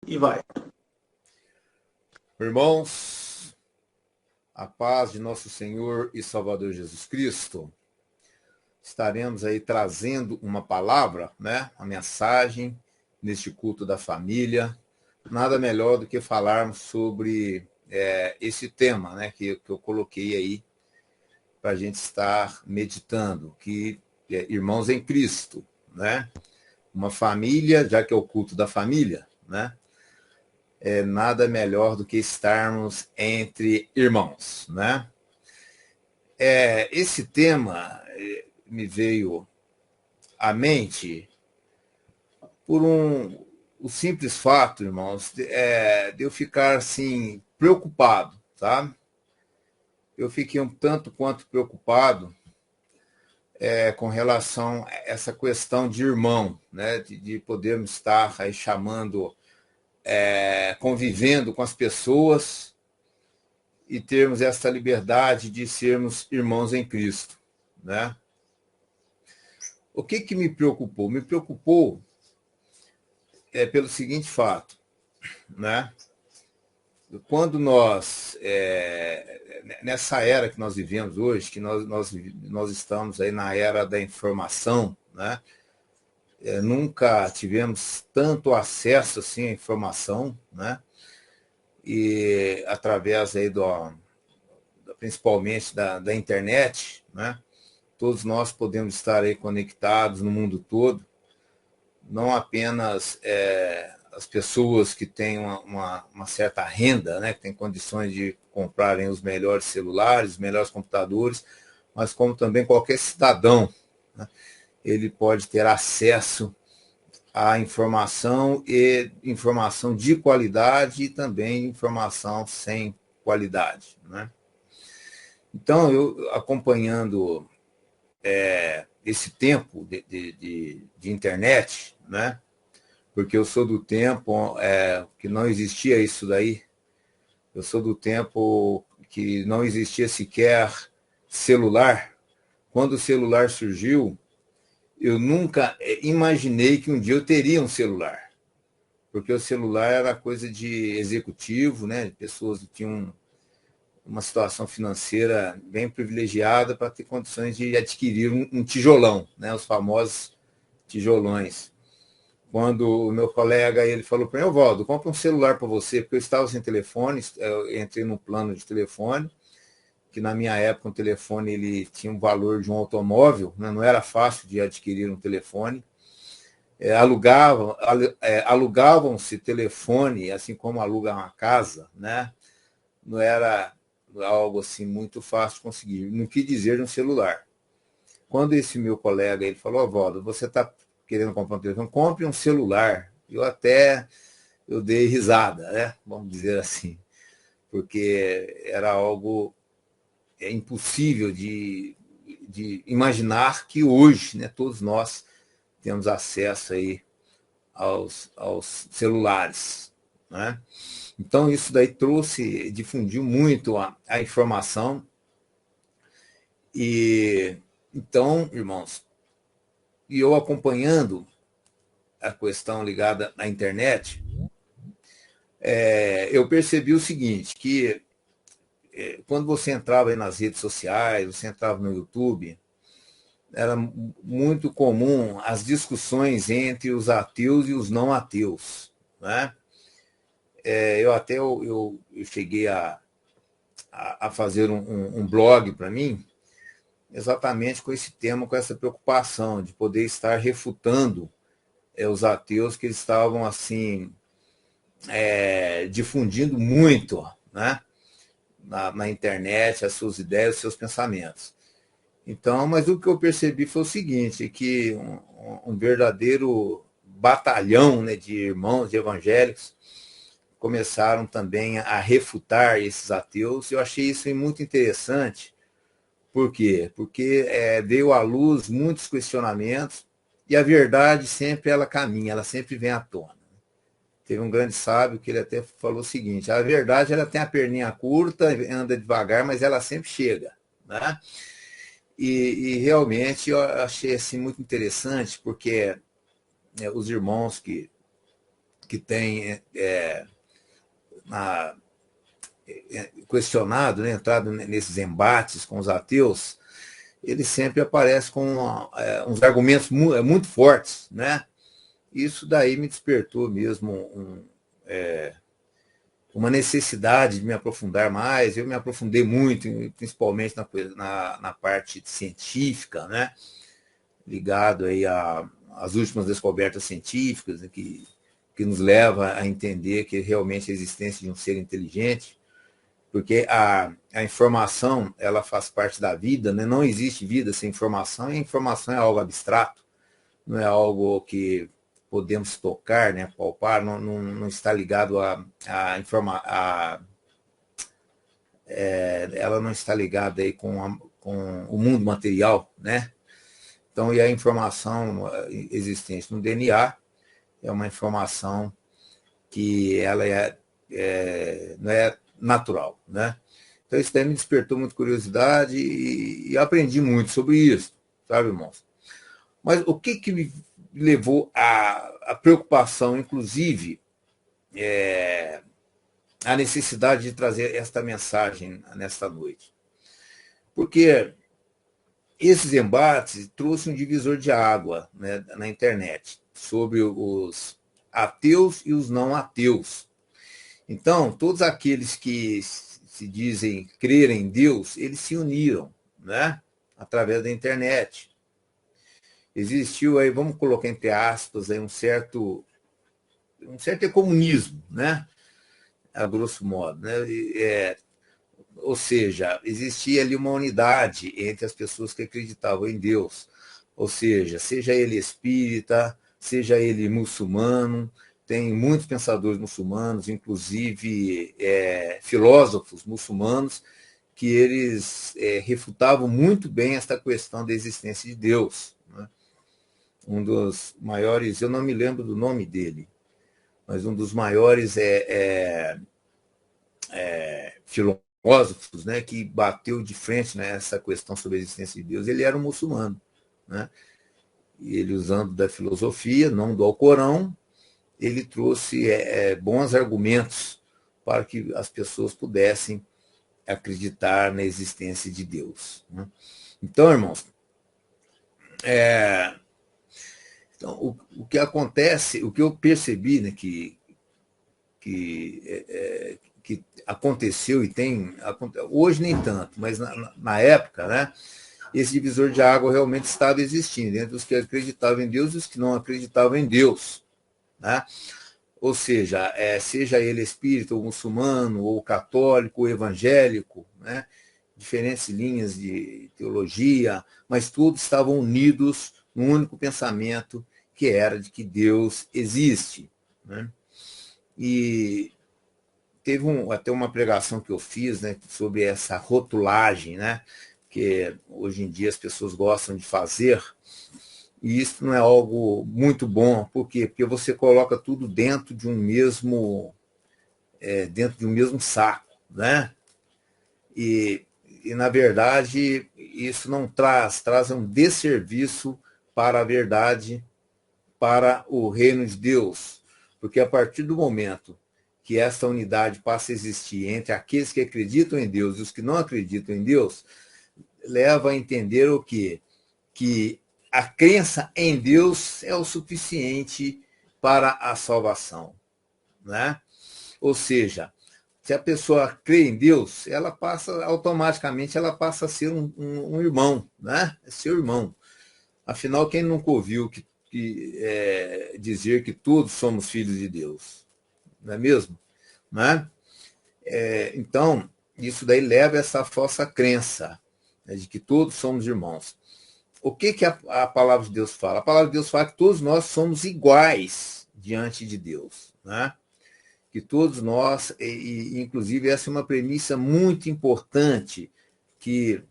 E vai. Irmãos, a paz de nosso Senhor e Salvador Jesus Cristo, estaremos aí trazendo uma palavra, né? Uma mensagem neste culto da família. Nada melhor do que falarmos sobre esse tema, né? Que eu coloquei aí para a gente estar meditando, que é irmãos em Cristo, né? Uma família, já que é o culto da família, né? É nada melhor do que estarmos entre irmãos, né? Esse tema me veio à mente por o simples fato, irmãos, de eu ficar assim preocupado, tá? Eu fiquei um tanto quanto preocupado com relação a essa questão de irmão, né? De podermos estar aí chamando, convivendo com as pessoas e termos essa liberdade de sermos irmãos em Cristo, né? O que me preocupou? Me preocupou pelo seguinte fato, né? Quando nós, nessa era que nós vivemos hoje, que nós estamos aí na era da informação, né? Nunca tivemos tanto acesso assim à informação, né? E através aí principalmente da internet, né? Todos nós podemos estar aí conectados no mundo todo, não apenas as pessoas que têm uma certa renda, né, que têm condições de comprarem os melhores celulares, os melhores computadores, mas como também qualquer cidadão, né, ele pode ter acesso à informação e informação de qualidade e também informação sem qualidade, né? Então, eu acompanhando esse tempo de internet, né? Porque eu sou do tempo que não existia isso daí. Eu sou do tempo que não existia sequer celular. Quando o celular surgiu, eu nunca imaginei que um dia eu teria um celular. Porque o celular era coisa de executivo, né? De pessoas que tinham uma situação financeira bem privilegiada para ter condições de adquirir um tijolão, né? Os famosos tijolões. Quando o meu colega ele falou para mim, Valdo, compra um celular para você, porque eu estava sem telefone, eu entrei no plano de telefone, que na minha época um telefone ele tinha um valor de um automóvel, né? Não era fácil de adquirir um telefone. Alugavam-se telefone, assim como aluga uma casa, né? Não era algo assim muito fácil de conseguir. Não quis dizer de um celular. Quando esse meu colega ele falou, Valdo, você está querendo comprar um telefone, compre um celular. Eu dei risada, né? Vamos dizer assim, porque era algo impossível de imaginar que hoje, né, todos nós temos acesso aí aos celulares, né? Então isso daí difundiu muito a informação e então, irmãos, e eu acompanhando a questão ligada à internet, eu percebi o seguinte, que quando você entrava aí nas redes sociais, você entrava no YouTube, era muito comum as discussões entre os ateus e os não ateus, né? Eu cheguei a fazer um blog para mim, exatamente com esse tema, com essa preocupação de poder estar refutando os ateus que eles estavam assim difundindo muito, né? Na internet, as suas ideias, os seus pensamentos. Então, mas o que eu percebi foi o seguinte, que um verdadeiro batalhão, né, de irmãos de evangélicos começaram também a refutar esses ateus. Eu achei isso muito interessante. Por quê? Porque veio à luz muitos questionamentos e a verdade sempre ela caminha, ela sempre vem à tona. Teve um grande sábio que ele até falou o seguinte, a verdade ela tem a perninha curta, anda devagar, mas ela sempre chega, né? E realmente eu achei assim muito interessante, porque os irmãos que que tem questionado, né, entrado nesses embates com os ateus, ele sempre aparece com uns argumentos muito fortes, né? Isso daí me despertou mesmo uma necessidade de me aprofundar mais. Eu me aprofundei muito, principalmente na parte científica, né? Ligado aí às últimas descobertas científicas, né? que nos leva a entender que realmente a existência de um ser inteligente, porque a informação, ela faz parte da vida, né? Não existe vida sem informação, e a informação é algo abstrato, não é algo que podemos tocar, né, palpar, não está ligado ela não está ligada aí com o mundo material, né? Então, e a informação existente no DNA é uma informação que ela não é natural, né? Então, isso daí me despertou muita curiosidade e aprendi muito sobre isso, sabe, irmãos? Mas o que me levou à preocupação, inclusive, a necessidade de trazer esta mensagem nesta noite? Porque esses embates trouxeram um divisor de água, né, na internet sobre os ateus e os não ateus. Então, todos aqueles que se dizem crer em Deus, eles se uniram, né, através da internet. Existiu aí, vamos colocar entre aspas, aí um certo comunismo, né, a grosso modo, né? Ou seja, existia ali uma unidade entre as pessoas que acreditavam em Deus. Ou seja ele espírita, seja ele muçulmano, tem muitos pensadores muçulmanos, inclusive filósofos muçulmanos, que eles refutavam muito bem esta questão da existência de Deus, né? Um dos maiores, eu não me lembro do nome dele, mas um dos maiores filósofos, né, que bateu de frente nessa questão sobre a existência de Deus, ele era um muçulmano, né? E ele, usando da filosofia, não do Alcorão, ele trouxe bons argumentos para que as pessoas pudessem acreditar na existência de Deus, né? Então, irmãos, então, o que acontece, o que eu percebi, né, que aconteceu e tem, hoje nem tanto, mas na época, né, esse divisor de água realmente estava existindo entre os que acreditavam em Deus e os que não acreditavam em Deus, né? Ou seja, seja ele espírita, ou muçulmano, ou católico, ou evangélico, né? Diferentes linhas de teologia, mas todos estavam unidos num único pensamento, que era de que Deus existe, né? E teve até uma pregação que eu fiz, né, sobre essa rotulagem, né, que hoje em dia as pessoas gostam de fazer, e isso não é algo muito bom. Por quê? Porque você coloca tudo dentro de um mesmo saco, né? E na verdade isso não traz um desserviço para a verdade, para o reino de Deus, porque a partir do momento que essa unidade passa a existir entre aqueles que acreditam em Deus e os que não acreditam em Deus, leva a entender o quê? Que a crença em Deus é o suficiente para a salvação, né? Ou seja, se a pessoa crê em Deus, ela automaticamente passa a ser um irmão, né? É seu irmão. Afinal, quem nunca ouviu dizer que todos somos filhos de Deus? Não é mesmo? Né? Então, isso daí leva a essa falsa crença, né, de que todos somos irmãos. O que a palavra de Deus fala? A palavra de Deus fala que todos nós somos iguais diante de Deus, né? Que todos nós, inclusive essa é uma premissa muito importante, que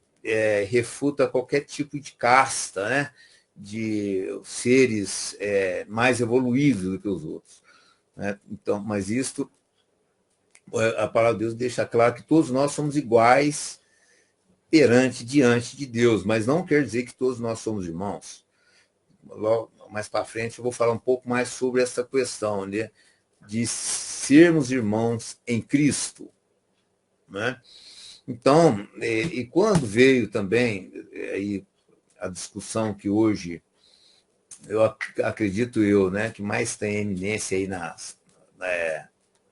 refuta qualquer tipo de casta, né? De seres mais evoluídos do que os outros, né? Então, mas isto, a palavra de Deus deixa claro que todos nós somos iguais diante de Deus, mas não quer dizer que todos nós somos irmãos. Logo mais para frente eu vou falar um pouco mais sobre essa questão, né? de sermos irmãos em Cristo, né? Então, e quando veio também aí a discussão que hoje eu acredito né, que mais tem eminência aí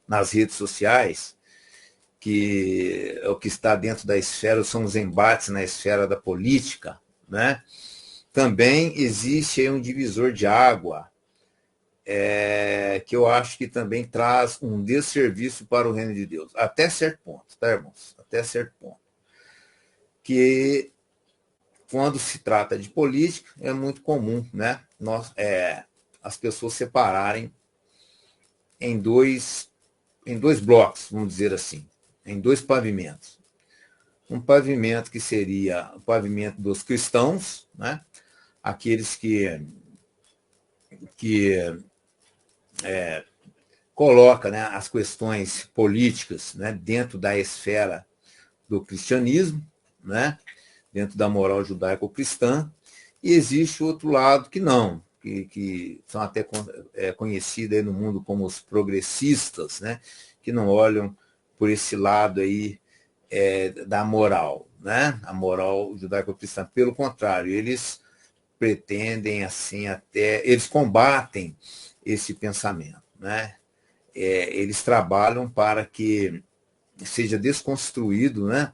nas redes sociais, que é o que está dentro da esfera, são os embates na esfera da política, né? Também existe aí um divisor de água, que eu acho que também traz um desserviço para o reino de Deus, até certo ponto, tá, irmãos? Até certo ponto. Que quando se trata de política, é muito comum, né? As pessoas separarem em dois blocos, vamos dizer assim, em dois pavimentos. Um pavimento que seria o pavimento dos cristãos, né? Aqueles que coloca, né, as questões políticas, né, dentro da esfera do cristianismo, né, dentro da moral judaico-cristã, e existe o outro lado que não, que são até conhecidos aí no mundo como os progressistas, né, que não olham por esse lado aí da moral, né, a moral judaico-cristã. Pelo contrário, eles pretendem assim até, eles combatem esse pensamento, né? Eles trabalham para que seja desconstruído, né?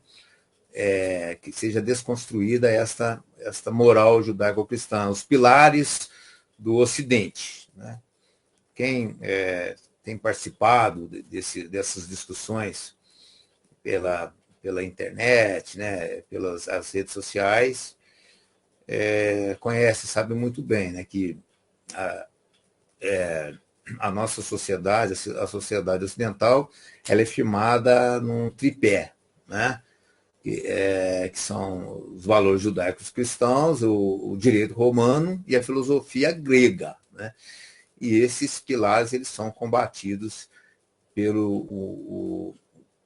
Que seja desconstruída esta moral judaico-cristã, os pilares do Ocidente, né? Quem tem participado dessas discussões pela internet, né? Pelas as redes sociais, conhece, sabe muito bem, né? Que a nossa sociedade, a sociedade ocidental, ela é firmada num tripé, né? Que são os valores judaicos cristãos, o direito romano e a filosofia grega, né? E esses pilares eles são combatidos pelo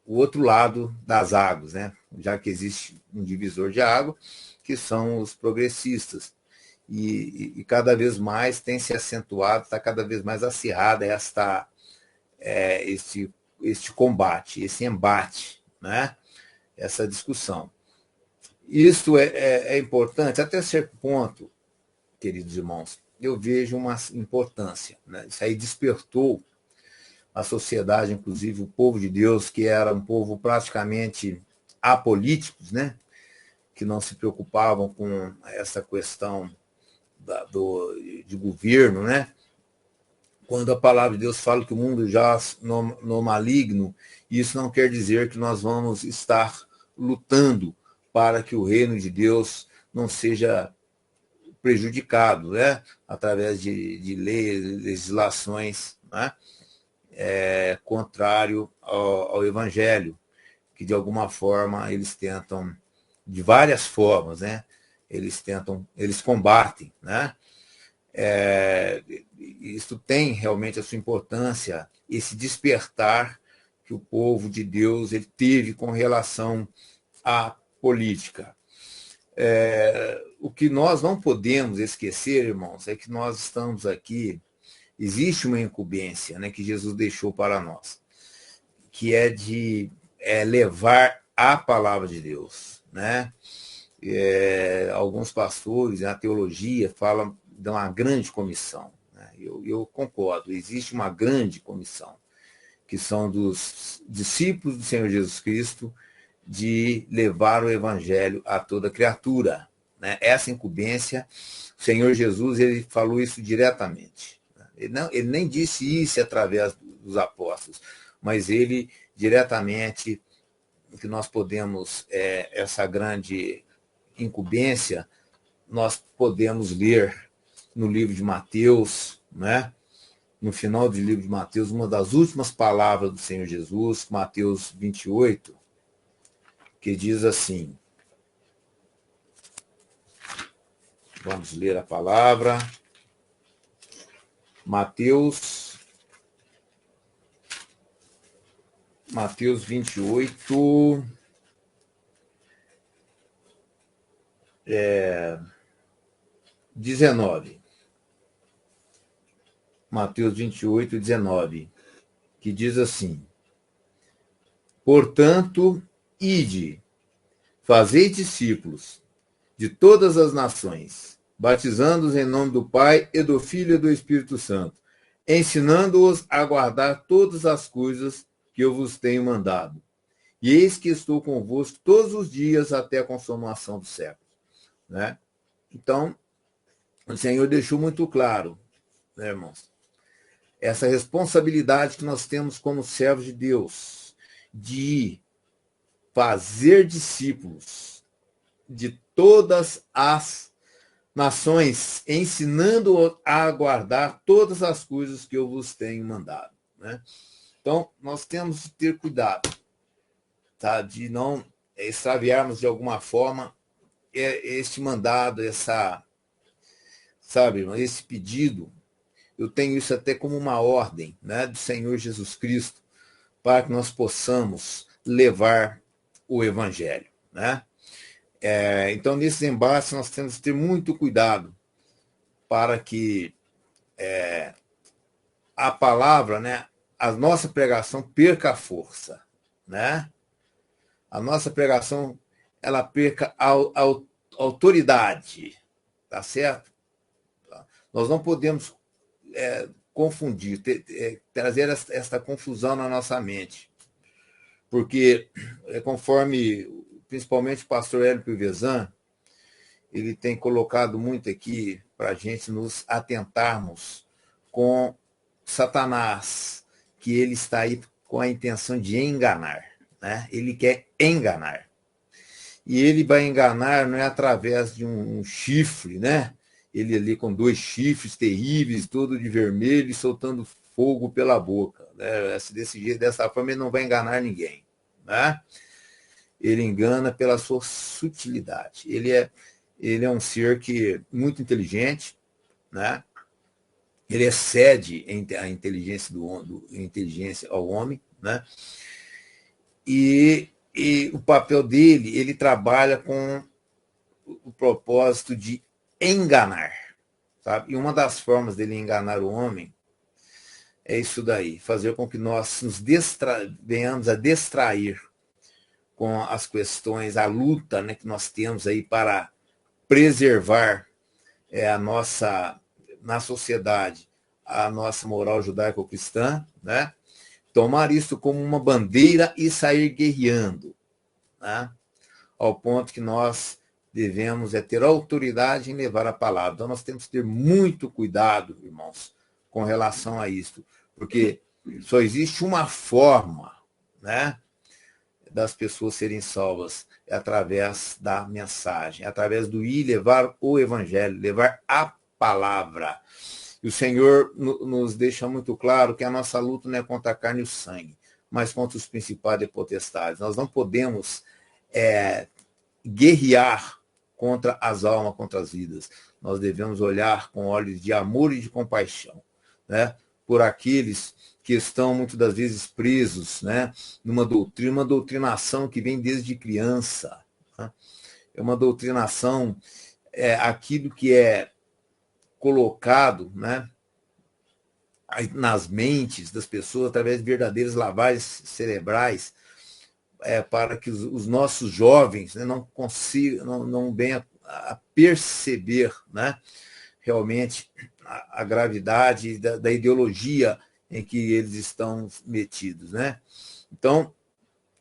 o outro lado das águas, né? Já que existe um divisor de água, que são os progressistas. E cada vez mais tem se acentuado, está cada vez mais acirrada este combate, esse embate, né? Essa discussão. Isso é importante, até certo ponto, queridos irmãos, eu vejo uma importância. Né? Isso aí despertou a sociedade, inclusive o povo de Deus, que era um povo praticamente apolíticos, né? Que não se preocupavam com essa questão de governo, né? Quando a palavra de Deus fala que o mundo jaz no maligno, isso não quer dizer que nós vamos estar lutando para que o reino de Deus não seja prejudicado, né? Através de leis, legislações, né? Contrário ao Evangelho, que de alguma forma eles tentam, de várias formas, né? Eles combatem, né? Isso tem realmente a sua importância, esse despertar que o povo de Deus ele teve com relação à política. O que nós não podemos esquecer, irmãos, é que nós estamos aqui, existe uma incumbência, né, que Jesus deixou para nós, que é de levar a palavra de Deus, né? Alguns pastores na teologia falam de uma grande comissão, né? Eu concordo, existe uma grande comissão, que são dos discípulos do Senhor Jesus Cristo, de levar o evangelho a toda criatura, né? Essa incumbência, o Senhor Jesus ele falou isso diretamente. Ele nem disse isso através dos apóstolos, mas ele diretamente, que nós podemos, essa grande incumbência, nós podemos ler no livro de Mateus, né? No final do livro de Mateus, uma das últimas palavras do Senhor Jesus, Mateus 28, que diz assim, vamos ler a palavra, Mateus 28, 19. Mateus 28, 19. que diz assim: portanto, ide, fazei discípulos de todas as nações, batizando-os em nome do Pai e do Filho e do Espírito Santo, ensinando-os a guardar todas as coisas que eu vos tenho mandado. E eis que estou convosco todos os dias até a consumação dos séculos. Né? Então, o Senhor deixou muito claro, né, irmãos, essa responsabilidade que nós temos como servos de Deus, de fazer discípulos de todas as nações, ensinando a guardar todas as coisas que eu vos tenho mandado. Né? Então, nós temos que ter cuidado, tá? De não extraviarmos de alguma forma este mandado, esse pedido. Eu tenho isso até como uma ordem, né, do Senhor Jesus Cristo, para que nós possamos levar o Evangelho. Né? Então, nesses embates, nós temos que ter muito cuidado para que a palavra, né, a nossa pregação perca a força. Né? A nossa pregação ela perca a autoridade. Tá certo? Nós não podemos confundir, trazer esta confusão na nossa mente. Porque, conforme principalmente o pastor Hélio Pivezan, ele tem colocado muito aqui para a gente nos atentarmos com Satanás, que ele está aí com a intenção de enganar. Né? Ele quer enganar. E ele vai enganar não é através de um chifre, né? Ele ali com 2 chifres terríveis, todo de vermelho, e soltando fogo pela boca. Né? Desse jeito, dessa forma, ele não vai enganar ninguém. Né? Ele engana pela sua sutilidade. Ele é um ser muito inteligente, né? Ele excede a inteligência inteligência ao homem, né? E o papel dele, ele trabalha com o propósito de enganar. Sabe? E uma das formas dele enganar o homem é isso daí, fazer com que nós nos venhamos a distrair com as questões, a luta, né, que nós temos aí para preservar na sociedade, a nossa moral judaico-cristã, né? Tomar isso como uma bandeira e sair guerreando, né? Ao ponto que nós devemos ter autoridade em levar a palavra. Então, nós temos que ter muito cuidado, irmãos, com relação a isso, porque só existe uma forma, né, das pessoas serem salvas, é através da mensagem, através do ir levar o evangelho, levar a palavra. E o Senhor nos deixa muito claro que a nossa luta não é contra a carne e o sangue, mas contra os principados e potestades. Nós não podemos guerrear contra as almas, contra as vidas. Nós devemos olhar com olhos de amor e de compaixão, né, por aqueles que estão muitas das vezes presos, né, numa doutrinação que vem desde criança. Né? É uma doutrinação, aquilo que é colocado, né, nas mentes das pessoas através de verdadeiras lavagens cerebrais, para que os nossos jovens, né, não consigam, não venham a perceber, né, realmente a gravidade da ideologia em que eles estão metidos. Né? Então,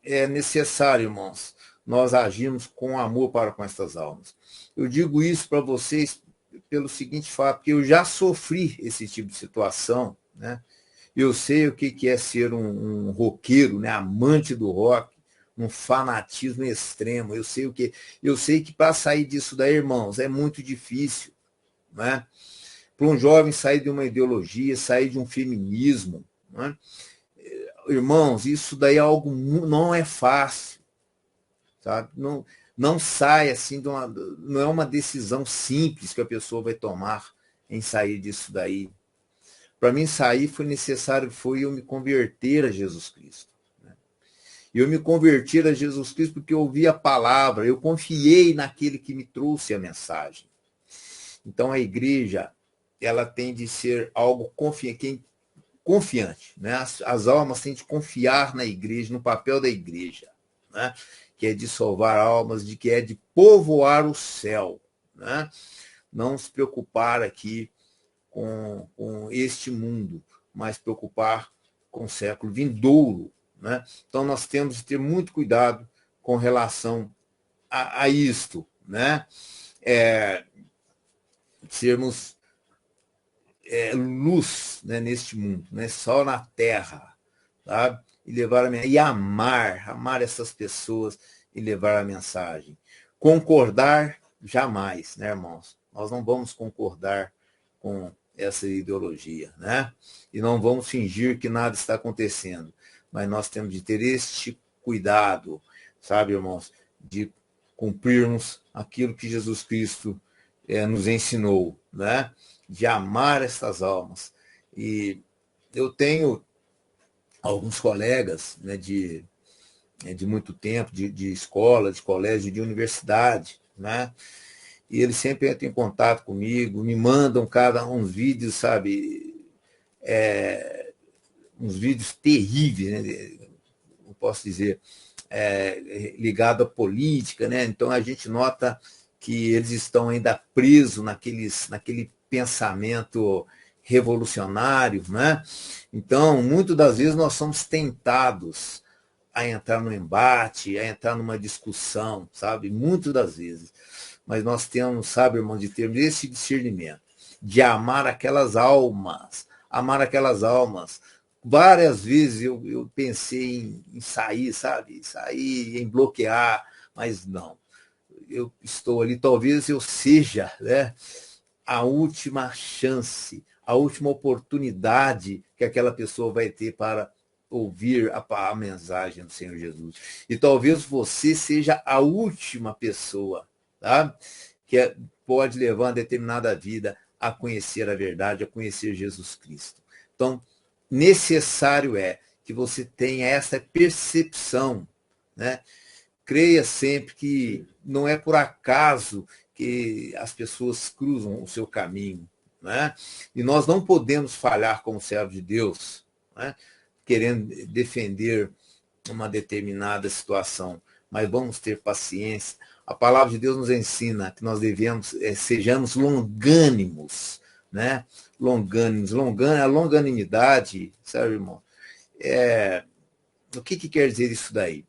é necessário, irmãos, nós agirmos com amor para com essas almas. Eu digo isso para vocês pelo seguinte fato, que eu já sofri esse tipo de situação, né? Eu sei o que é ser um roqueiro, né? Amante do rock, um fanatismo extremo. Eu sei que para sair disso daí, irmãos, é muito difícil, né? Para um jovem sair de uma ideologia, sair de um feminismo, né? Irmãos, isso daí é algo não é fácil, sabe? Não sai assim, não é uma decisão simples que a pessoa vai tomar em sair disso daí. Para mim sair foi necessário, eu me converter a Jesus Cristo. Né? Eu me converti a Jesus Cristo porque eu ouvi a palavra, eu confiei naquele que me trouxe a mensagem. Então a igreja, ela tem de ser algo confiante. confiante, né? As almas têm de confiar na igreja, no papel da igreja, né? Que é de salvar almas, de que é de povoar o céu, né? Não se preocupar aqui com este mundo, mas preocupar com o século vindouro, né? Então nós temos de ter muito cuidado com relação a isto, né? Sermos luz, né, neste mundo, né? Sol na terra, sabe? E levar e amar essas pessoas e levar a mensagem. Concordar jamais, né, irmãos? Nós não vamos concordar com essa ideologia, né? E não vamos fingir que nada está acontecendo, mas nós temos de ter este cuidado, sabe, irmãos, de cumprirmos aquilo que Jesus Cristo nos ensinou, né? De amar essas almas. E eu tenho alguns colegas, né, de muito tempo, de escola, de colégio, de universidade, né? E eles sempre entram em contato comigo, me mandam uns vídeos, sabe, uns vídeos terríveis, né? Eu posso dizer, ligado à política, né? Então a gente nota que eles estão ainda presos naquele pensamento revolucionário, né? Então, muitas das vezes nós somos tentados a entrar no embate, a entrar numa discussão, sabe? Muitas das vezes. Mas nós temos, sabe, irmão, de termos esse discernimento, de amar aquelas almas, Várias vezes eu pensei em sair, sabe? Sair, em bloquear, mas não. Eu estou ali, talvez eu seja, né, a última chance, a última oportunidade que aquela pessoa vai ter para ouvir a mensagem do Senhor Jesus. E talvez você seja a última pessoa, tá? Que pode levar uma determinada vida a conhecer a verdade, a conhecer Jesus Cristo. Então, necessário é que você tenha essa percepção, né? Creia sempre que não é por acaso que as pessoas cruzam o seu caminho, né? E nós não podemos falhar como servo de Deus, né? Querendo defender uma determinada situação, mas vamos ter paciência. A palavra de Deus nos ensina que nós devemos sejamos longânimos, né? A longanimidade, sabe, irmão? O que quer dizer isso daí?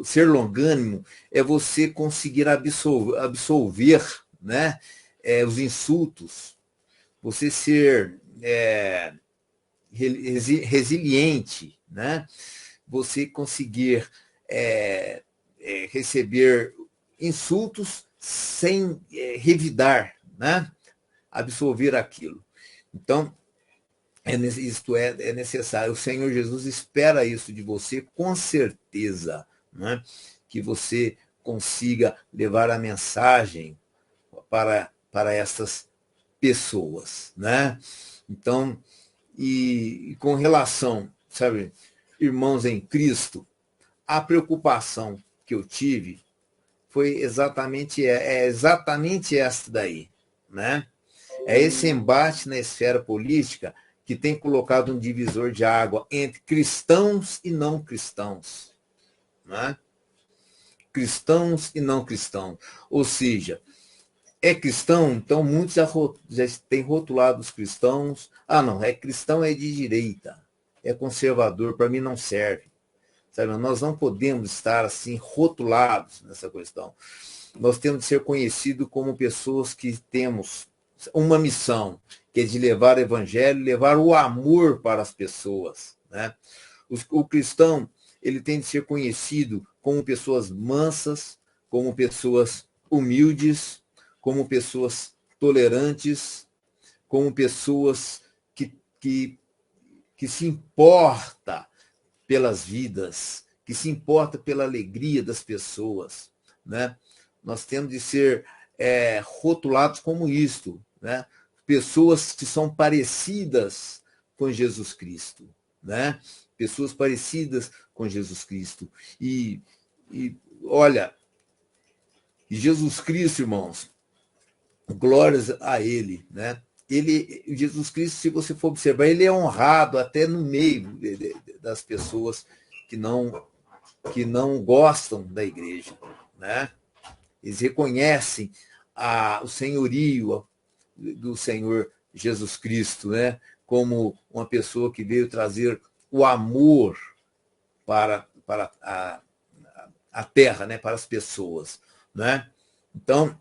Ser longânimo é você conseguir absolver, né, os insultos, você ser resiliente, né? Você conseguir receber insultos sem revidar, né? Absorver aquilo. Então, isto é necessário. O Senhor Jesus espera isso de você com certeza, né? Que você consiga levar a mensagem para essas pessoas, né? Então, e com relação, sabe, irmãos em Cristo, a preocupação que eu tive foi exatamente esta daí, né? É esse embate na esfera política que tem colocado um divisor de água entre cristãos e não cristãos, né? Cristãos e não cristãos. Ou seja, é cristão, então muitos já têm rotulado os cristãos. Ah, não, é cristão, é de direita, é conservador, para mim não serve. Sabe? Nós não podemos estar assim rotulados nessa questão. Nós temos de ser conhecidos como pessoas que temos uma missão, que é de levar o evangelho, levar o amor para as pessoas, né? O cristão, ele tem de ser conhecido como pessoas mansas, como pessoas humildes, como pessoas tolerantes, como pessoas que se importa pelas vidas, que se importa pela alegria das pessoas, né? Nós temos de ser rotulados como isto, né? Pessoas que são parecidas com Jesus Cristo, né? Pessoas parecidas com Jesus Cristo. E olha, Jesus Cristo, irmãos, glórias a Ele, né? Jesus Cristo, se você for observar, ele é honrado até no meio das pessoas que não gostam da igreja, né? Eles reconhecem o senhorio do Senhor Jesus Cristo, né? Como uma pessoa que veio trazer o amor para a terra, né? Para as pessoas, né? Então,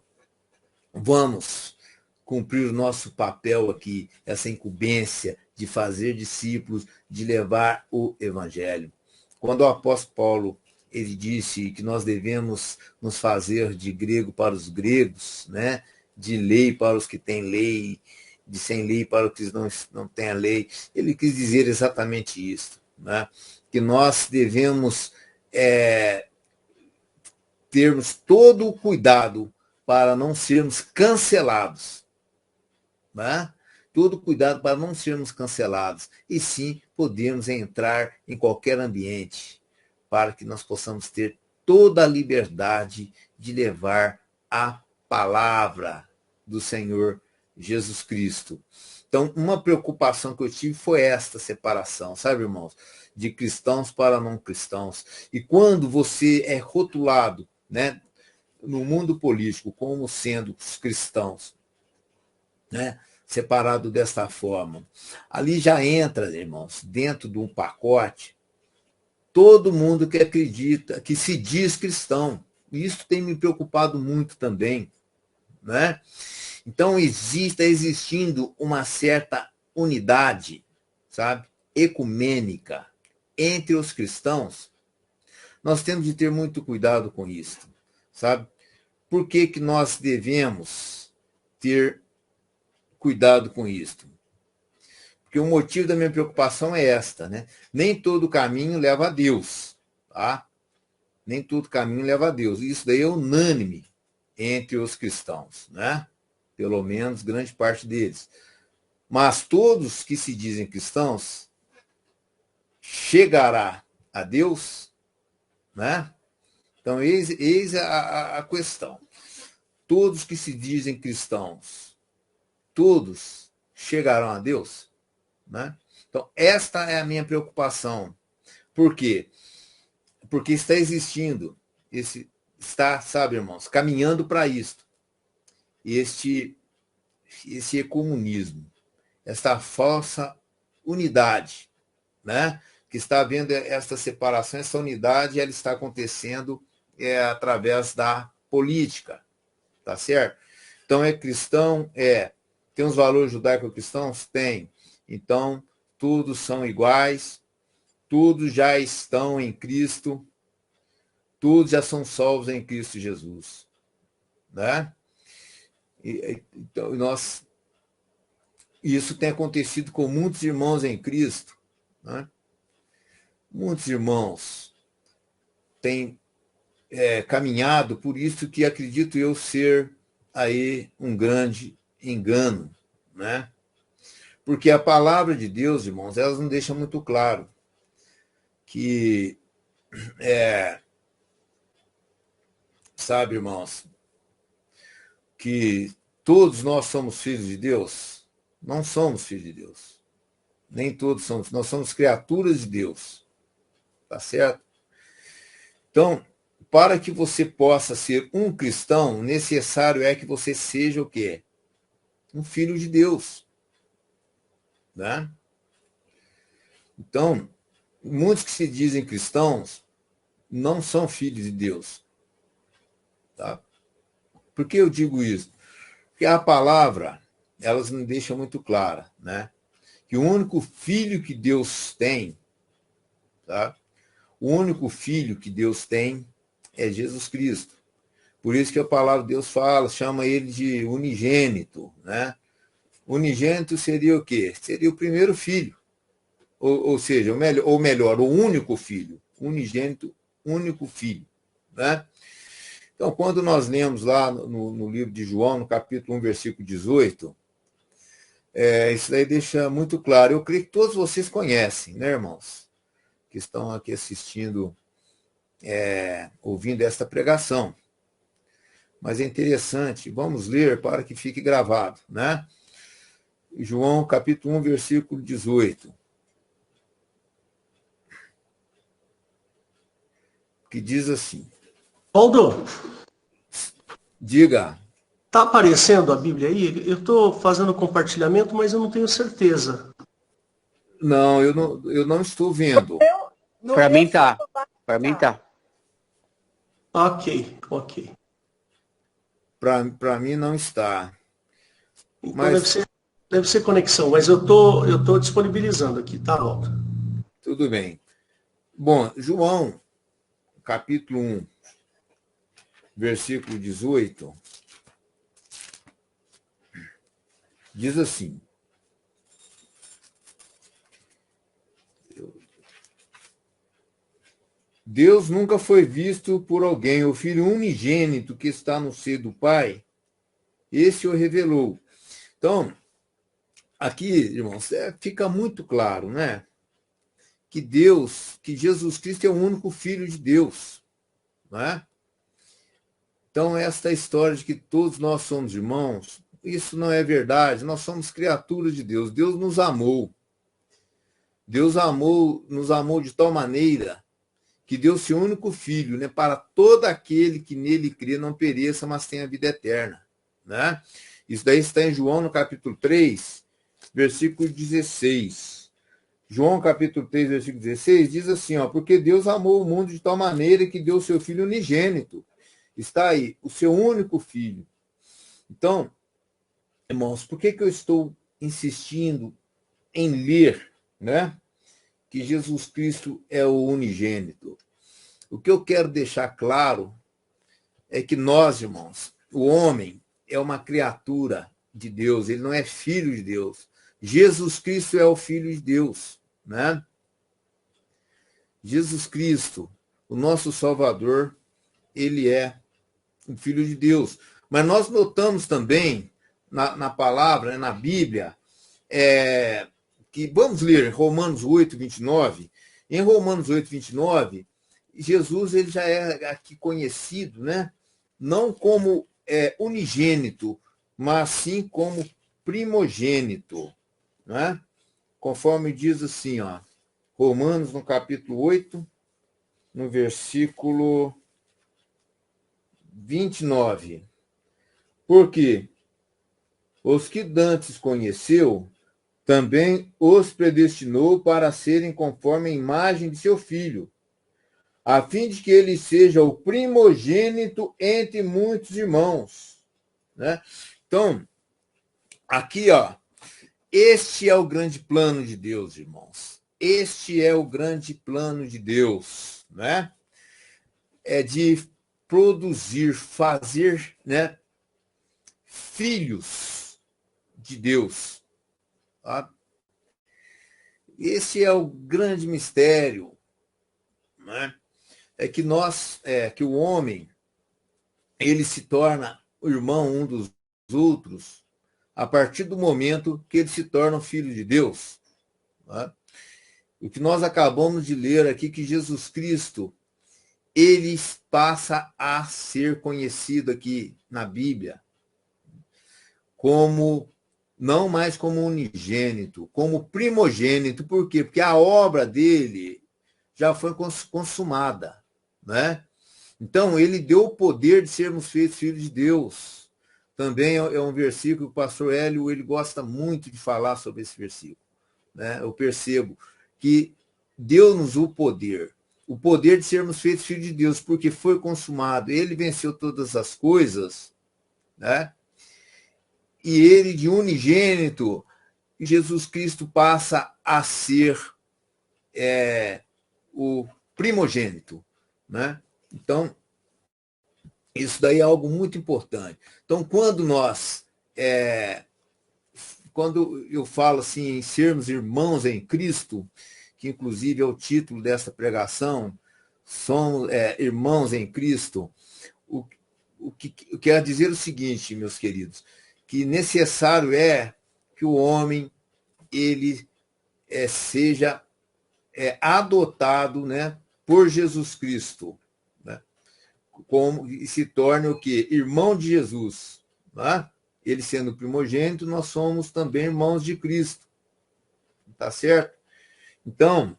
vamos cumprir o nosso papel aqui, essa incumbência de fazer discípulos, de levar o evangelho. Quando o apóstolo Paulo ele disse que nós devemos nos fazer de grego para os gregos, né? De lei para os que têm lei, de sem lei para os que não têm a lei, ele quis dizer exatamente isso, né? Que nós devemos termos todo o cuidado para não sermos cancelados, né? Todo cuidado para não sermos cancelados, e sim podermos entrar em qualquer ambiente, para que nós possamos ter toda a liberdade de levar a palavra do Senhor Jesus Cristo. Então, uma preocupação que eu tive foi esta separação, sabe, irmãos? De cristãos para não cristãos. E quando você é rotulado, né, no mundo político como sendo os cristãos, né, separado desta forma, ali já entra, irmãos, dentro de um pacote, todo mundo que acredita, que se diz cristão. Isso tem me preocupado muito também, né? Então, está existindo uma certa unidade, sabe, ecumênica entre os cristãos. Nós temos de ter muito cuidado com isso, sabe? Por que nós devemos ter cuidado com isso? Porque o motivo da minha preocupação é esta, né? Nem todo caminho leva a Deus, tá? Nem todo caminho leva a Deus. Isso daí é unânime entre os cristãos, né? Pelo menos grande parte deles. Mas todos que se dizem cristãos chegará a Deus, né? Então, eis a questão. Todos que se dizem cristãos, todos chegarão a Deus, né? Então, esta é a minha preocupação. Por quê? Porque está existindo, sabe, irmãos, caminhando para isto, esse ecumenismo, esta falsa unidade, né? Que está havendo esta separação, essa unidade, ela está acontecendo através da política, tá certo? Então, é cristão? Tem os valores judaico-cristãos? Tem. Então, todos são iguais, todos já estão em Cristo, todos já são salvos em Cristo Jesus, né? Então, isso tem acontecido com muitos irmãos em Cristo, né? Muitos irmãos têm caminhado, por isso que acredito eu ser aí um grande engano, né? Porque a palavra de Deus, irmãos, elas não deixam muito claro que, sabe, irmãos, que todos nós somos filhos de Deus. Não somos filhos de Deus. Nem todos somos. Nós somos criaturas de Deus. Tá certo? Então, para que você possa ser um cristão, necessário é que você seja o quê? Um filho de Deus, né? Então, muitos que se dizem cristãos não são filhos de Deus, tá? Por que eu digo isso? Porque a palavra, elas me deixam muito clara, né? Que o único filho que Deus tem, tá? O único filho que Deus tem é Jesus Cristo. Por isso que a palavra de Deus fala, chama ele de unigênito, né? Unigênito seria o quê? Seria o primeiro filho. Ou seja, ou melhor, o único filho. Unigênito, único filho, né? Então, quando nós lemos lá no livro de João, no capítulo 1, versículo 18, isso daí deixa muito claro. Eu creio que todos vocês conhecem, né, irmãos? Que estão aqui assistindo, ouvindo esta pregação. Mas é interessante, vamos ler para que fique gravado, né? João capítulo 1, versículo 18. Que diz assim. Aldo, Diga. tá aparecendo a Bíblia aí? Eu estou fazendo compartilhamento, mas eu não tenho certeza. Não, eu não estou vendo. Para mim tá. Para mim tá. Ok, ok. Para mim não está. Então Mas deve ser conexão, mas eu tô disponibilizando aqui, tá, Aldo? tudo bem. Bom, João, capítulo 1, versículo 18, diz assim. Deus nunca foi visto por alguém, o Filho unigênito que está no seio do Pai, esse o revelou. Então, aqui, irmãos, fica muito claro, né? Que Jesus Cristo é o único Filho de Deus, né? Então, esta história de que todos nós somos irmãos, isso não é verdade. Nós somos criaturas de Deus. Deus nos amou. Nos amou de tal maneira que deu seu único filho, né, para todo aquele que nele crê não pereça, mas tenha vida eterna, né? Isso daí está em João, no capítulo 3, versículo 16. João, capítulo 3, versículo 16, diz assim, ó, porque Deus amou o mundo de tal maneira que deu seu filho unigênito. Está aí, o seu único filho. Então, irmãos, por que eu estou insistindo em ler, né, que Jesus Cristo é o unigênito? O que eu quero deixar claro é que nós, irmãos, o homem é uma criatura de Deus, ele não é filho de Deus. Jesus Cristo é o Filho de Deus, né? Jesus Cristo, o nosso Salvador, ele é o Filho de Deus. Mas nós notamos também na palavra, né, na Bíblia, que, vamos ler Romanos 8, 29. Em Romanos 8, 29, Jesus ele já é aqui conhecido, né? Não como unigênito, mas sim como primogênito, né? Conforme diz assim, ó, Romanos no capítulo 8, no versículo 29. Porque os que dantes conheceu, também os predestinou para serem conforme a imagem de seu filho, a fim de que ele seja o primogênito entre muitos irmãos, né? Então, aqui, ó, este é o grande plano de Deus, irmãos. Este é o grande plano de Deus, né? É de produzir, fazer, né, filhos de Deus. Tá? Esse é o grande mistério, né? É que que o homem, ele se torna o irmão um dos outros a partir do momento que ele se torna filho de Deus. Tá? O que nós acabamos de ler aqui, que Jesus Cristo, ele passa a ser conhecido aqui na Bíblia como, não mais como unigênito, como primogênito. Por quê? Porque a obra dele já foi consumada, né? Então, ele deu o poder de sermos feitos filhos de Deus. Também é um versículo que o pastor Hélio ele gosta muito de falar sobre esse versículo, né? Eu percebo que deu-nos o poder de sermos feitos filhos de Deus, porque foi consumado. Ele venceu todas as coisas, né? E ele, de unigênito, Jesus Cristo passa a ser o primogênito, né? Então, isso daí é algo muito importante. Então, quando eu falo assim em sermos irmãos em Cristo, que inclusive é o título dessa pregação, somos irmãos em Cristo, o que quer dizer o seguinte, meus queridos, que necessário é que o homem ele seja adotado, né, por Jesus Cristo, né, como e se torne o quê? Irmão de Jesus, né? ele sendo primogênito, nós somos também irmãos de Cristo. Tá certo? Então,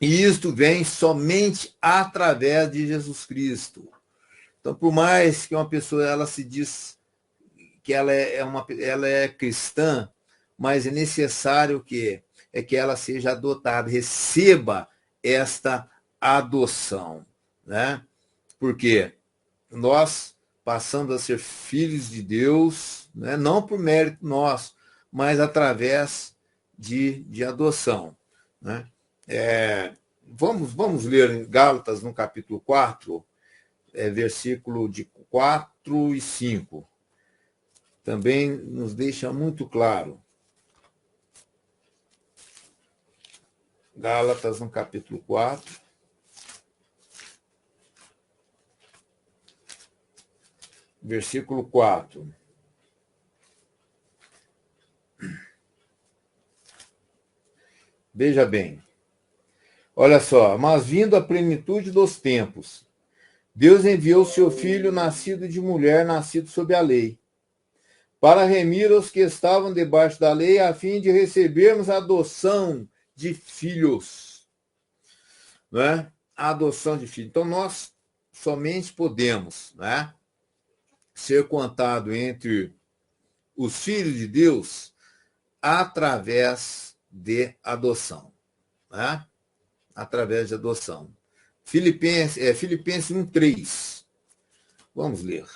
isto vem somente através de Jesus Cristo. Então, por mais que uma pessoa ela se diz que ela é cristã, mas é necessário que ela seja adotada, receba esta adoção, né? Porque nós passamos a ser filhos de Deus, né? Não por mérito nosso, mas através de adoção, né? Vamos ler em Gálatas, no capítulo 4, versículo de 4 e 5. Também nos deixa muito claro. Gálatas, no capítulo 4. Versículo 4. Veja bem. Olha só. Mas vindo a plenitude dos tempos, Deus enviou seu Filho, nascido de mulher, nascido sob a lei, para remir os que estavam debaixo da lei, a fim de recebermos a adoção de filhos. Né? A adoção de filhos. Então, nós somente podemos, né, ser contado entre os filhos de Deus através de adoção. Né? Através de adoção. Filipenses 1:3. Vamos ler.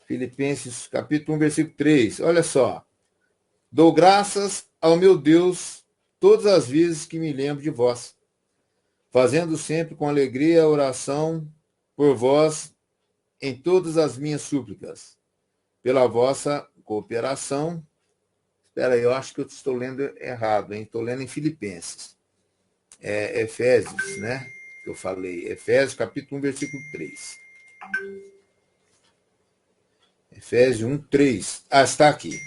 Filipenses, capítulo 1, versículo 3. Olha só. Dou graças ao meu Deus todas as vezes que me lembro de vós, fazendo sempre com alegria a oração por vós em todas as minhas súplicas, pela vossa cooperação. Espera aí, eu acho que eu estou lendo errado, hein? Estou lendo em Filipenses. Efésios, né? Que eu falei. Efésios, capítulo 1, versículo 3. Efésios 1:3. Está aqui.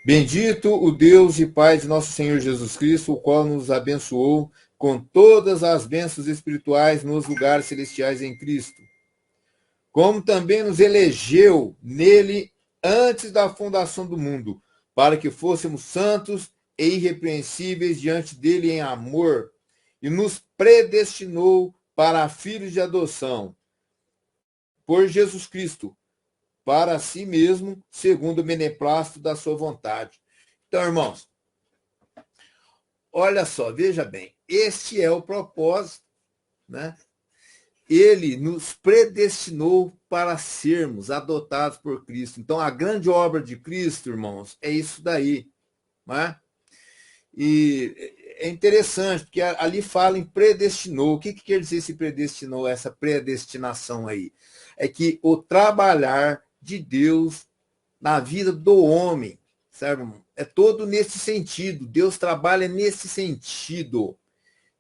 Bendito o Deus e Pai de nosso Senhor Jesus Cristo, o qual nos abençoou com todas as bênçãos espirituais nos lugares celestiais em Cristo, como também nos elegeu nele antes da fundação do mundo, para que fôssemos santos e irrepreensíveis diante dele em amor, e nos predestinou para filhos de adoção, por Jesus Cristo, para si mesmo, segundo o beneplácito da sua vontade. Então, irmãos, olha só, veja bem, este é o propósito, né? Ele nos predestinou para sermos adotados por Cristo. Então, a grande obra de Cristo, irmãos, é isso daí, né? E é interessante, porque ali fala em predestinou. O que quer dizer esse predestinou, essa predestinação aí? É que o trabalhar de Deus na vida do homem, sabe, irmão? É todo nesse sentido. Deus trabalha nesse sentido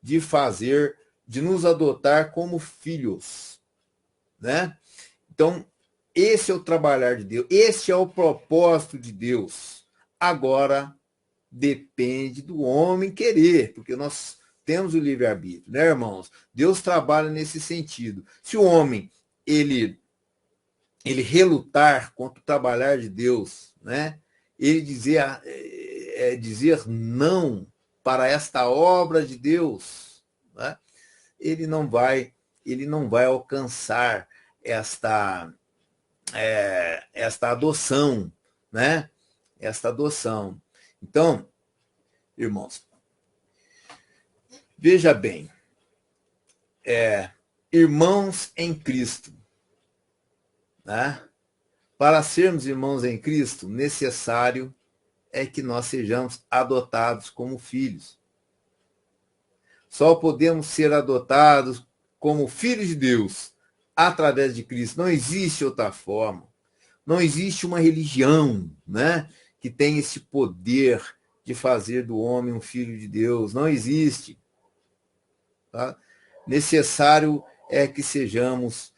de fazer, de nos adotar como filhos, né? Então, esse é o trabalhar de Deus, esse é o propósito de Deus. Agora, depende do homem querer, porque nós temos o livre-arbítrio, né, irmãos? Deus trabalha nesse sentido. Se o homem, ele relutar contra o trabalhar de Deus, né? Ele dizer não para esta obra de Deus, né? Ele não vai alcançar esta adoção, né? Esta adoção. Então, irmãos, veja bem, irmãos em Cristo, né? Para sermos irmãos em Cristo, necessário é que nós sejamos adotados como filhos. Só podemos ser adotados como filhos de Deus através de Cristo. Não existe outra forma. Não existe uma religião, né, que tem esse poder de fazer do homem um filho de Deus. Não existe. Tá? Necessário é que sejamos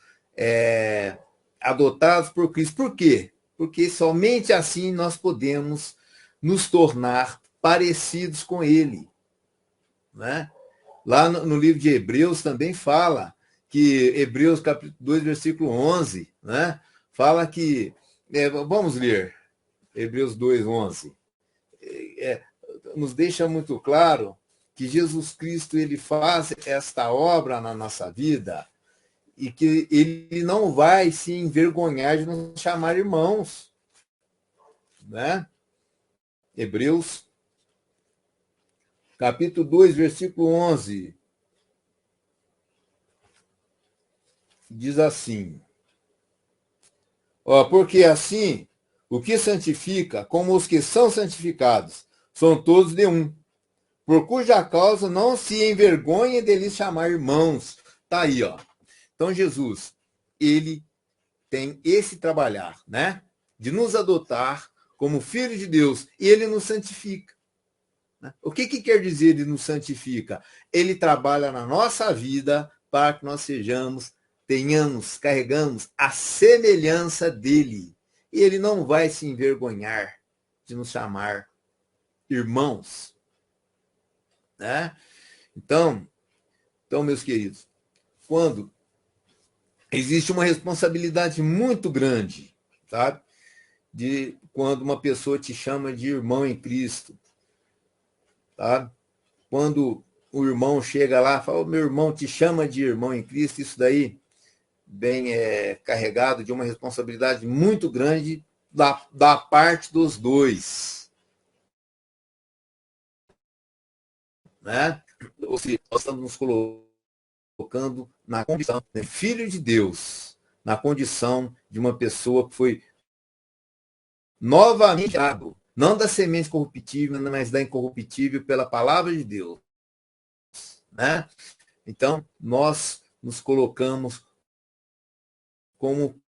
adotados por Cristo. Por quê? Porque somente assim nós podemos nos tornar parecidos com Ele. Né? Lá no livro de Hebreus também fala que, Hebreus capítulo 2, versículo 11, né? Fala que Vamos ler Hebreus 2:11. Nos deixa muito claro que Jesus Cristo ele faz esta obra na nossa vida e que ele não vai se envergonhar de nos chamar irmãos, né? Hebreus, capítulo 2, versículo 11, diz assim, porque assim, o que santifica, como os que são santificados, são todos de um, por cuja causa não se envergonhe de lhes chamar irmãos. Tá aí, ó. Então, Jesus, ele tem esse trabalhar, né? De nos adotar como filho de Deus, e ele nos santifica. Né? O que quer dizer ele nos santifica? Ele trabalha na nossa vida para que nós carregamos a semelhança dele. E ele não vai se envergonhar de nos chamar irmãos. Né? Então, meus queridos, quando existe uma responsabilidade muito grande, sabe? De quando uma pessoa te chama de irmão em Cristo, sabe? Quando o irmão chega lá e fala, meu irmão te chama de irmão em Cristo, isso daí bem carregado de uma responsabilidade muito grande da parte dos dois. Né? Ou seja, nós estamos nos colocando na condição de filho de Deus, na condição de uma pessoa que foi novamente gerado, não da semente corruptível, mas da incorruptível pela palavra de Deus. Né? Então, nós nos colocamos como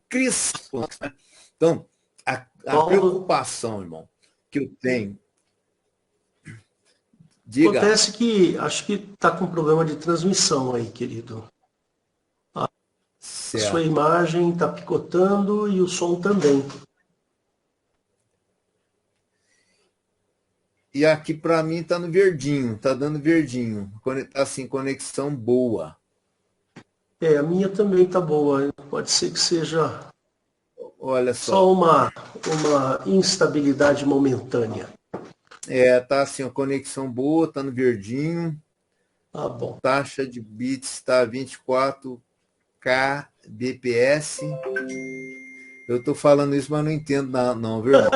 cristãos. Né? Então, a preocupação, irmão, que eu tenho. Diga. Acontece que acho que está com problema de transmissão aí, querido. A sua imagem está picotando e o som também. E aqui para mim está no verdinho, está dando verdinho. Assim, conexão boa. A minha também está boa. Pode ser que seja olha só uma instabilidade momentânea. Tá assim, a conexão boa, está no verdinho. Ah, bom. Taxa de bits está 24 kbps. Eu estou falando isso, mas não entendo não, viu, irmão?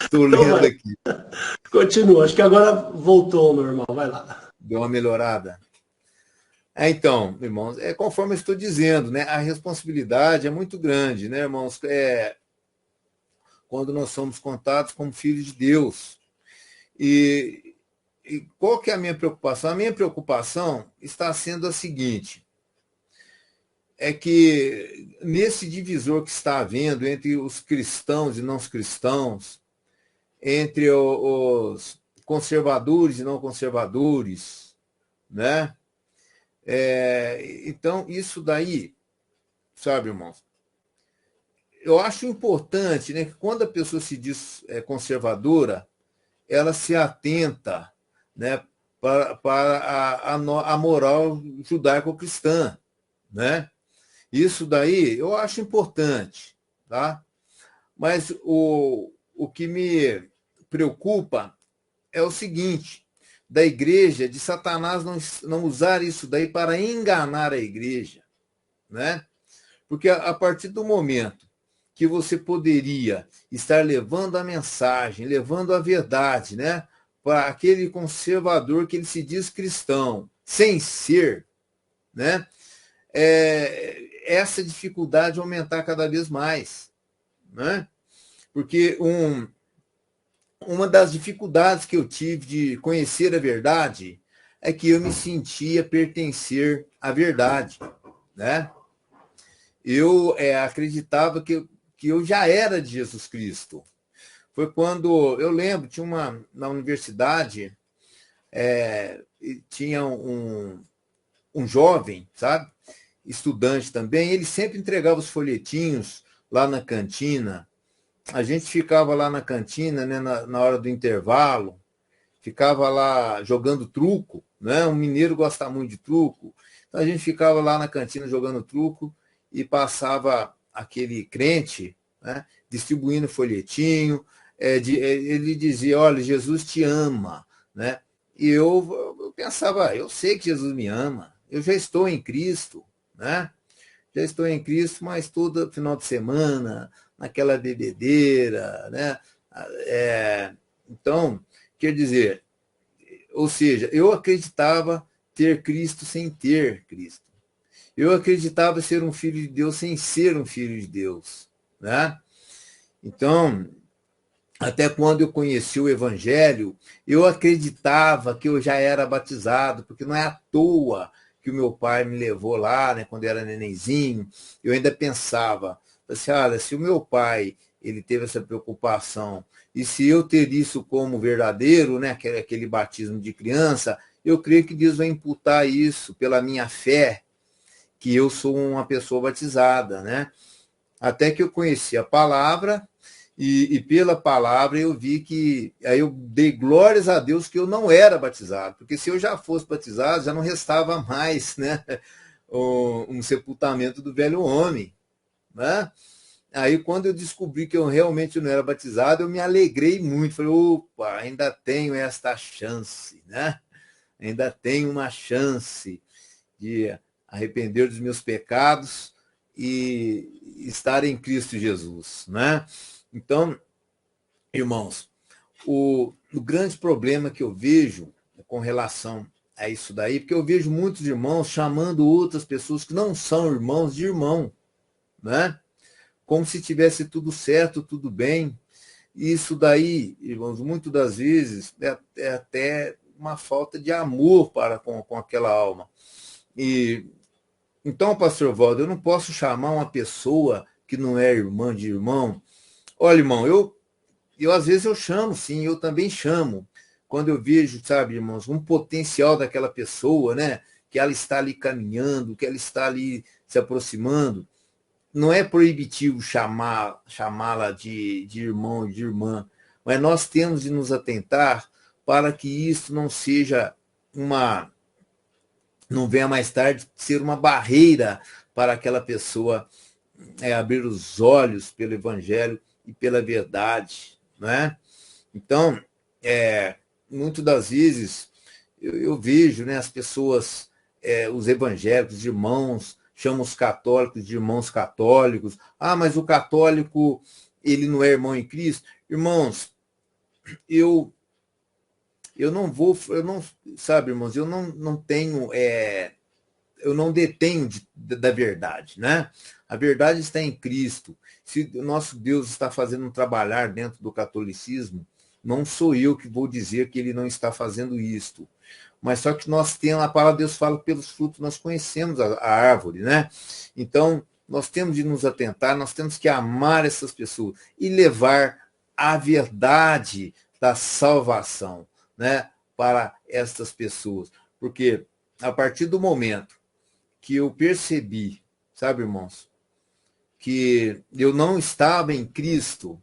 Estou lendo aqui. Continua, acho que agora voltou ao normal, vai lá. Deu uma melhorada. Então, irmãos, conforme eu estou dizendo, né, a responsabilidade é muito grande, né, irmãos? Quando nós somos contados como filhos de Deus. E qual que é a minha preocupação? A minha preocupação está sendo a seguinte, é que nesse divisor que está havendo entre os cristãos e não os cristãos, entre os conservadores e não conservadores, né? Então, isso daí, sabe, irmãos, eu acho importante, né, que quando a pessoa se diz conservadora, ela se atenta, né, para a moral judaico-cristã, né? Isso daí eu acho importante, tá? Mas o que me preocupa é o seguinte, da igreja, de Satanás não usar isso daí para enganar a igreja, né? Porque a partir do momento que você poderia estar levando a mensagem, levando a verdade, né, para aquele conservador que ele se diz cristão, sem ser, né, essa dificuldade aumentar cada vez mais, né? Porque uma das dificuldades que eu tive de conhecer a verdade é que eu me sentia pertencer à verdade, né? Eu acreditava que eu já era de Jesus Cristo. Foi quando, eu lembro, tinha na universidade, tinha um jovem, sabe? Estudante também, ele sempre entregava os folhetinhos lá na cantina. A gente ficava lá na cantina, né, na hora do intervalo, ficava lá jogando truco, né? Um mineiro gosta muito de truco. Então a gente ficava lá na cantina jogando truco e passava aquele crente, né, distribuindo folhetinho. Ele dizia, olha, Jesus te ama, né? E eu pensava, eu sei que Jesus me ama, eu já estou em Cristo, né? Já estou em Cristo, mas todo final de semana, naquela bebedeira, né? Então, quer dizer, ou seja, eu acreditava ter Cristo sem ter Cristo. Eu acreditava ser um filho de Deus sem ser um filho de Deus, né? Então, até quando eu conheci o Evangelho, eu acreditava que eu já era batizado, porque não é à toa que o meu pai me levou lá, né, quando eu era nenenzinho. Eu ainda pensava, assim, olha, se o meu pai ele teve essa preocupação, e se eu ter isso como verdadeiro, né, aquele batismo de criança, eu creio que Deus vai imputar isso pela minha fé, que eu sou uma pessoa batizada, né? Até que eu conheci a palavra, e pela palavra eu vi que, aí eu dei glórias a Deus que eu não era batizado, porque se eu já fosse batizado, já não restava mais, né, um sepultamento do velho homem, né? Aí quando eu descobri que eu realmente não era batizado, eu me alegrei muito, falei, opa, ainda tenho esta chance, né? Ainda tenho uma chance de arrepender dos meus pecados e estar em Cristo Jesus, né? Então, irmãos, o grande problema que eu vejo com relação a isso daí, porque eu vejo muitos irmãos chamando outras pessoas que não são irmãos de irmão, né? Como se tivesse tudo certo, tudo bem. Isso daí, irmãos, muitas das vezes é até uma falta de amor para com aquela alma. E então, pastor Waldo, eu não posso chamar uma pessoa que não é irmã de irmão. Olha, irmão, eu às vezes eu chamo, sim, eu também chamo. Quando eu vejo, sabe, irmãos, um potencial daquela pessoa, né? Que ela está ali caminhando, que ela está ali se aproximando. Não é proibitivo chamá-la de irmão, de irmã, mas nós temos de nos atentar para que isso não seja não venha mais tarde ser uma barreira para aquela pessoa abrir os olhos pelo Evangelho e pela verdade, né? Então, muitas das vezes eu vejo, né, as pessoas, os evangélicos, os irmãos, chamam os católicos de irmãos católicos. Ah, mas o católico, ele não é irmão em Cristo. Irmãos, eu não vou, eu não, sabe, irmãos, eu não tenho, eu não detenho da verdade, né? A verdade está em Cristo. Se o nosso Deus está fazendo um trabalhar dentro do catolicismo, não sou eu que vou dizer que ele não está fazendo isto. Mas só que nós temos, a palavra de Deus fala pelos frutos, nós conhecemos a árvore, né? Então, nós temos de nos atentar, nós temos que amar essas pessoas e levar a verdade da salvação, né, para estas pessoas. Porque a partir do momento que eu percebi, sabe, irmãos, que eu não estava em Cristo,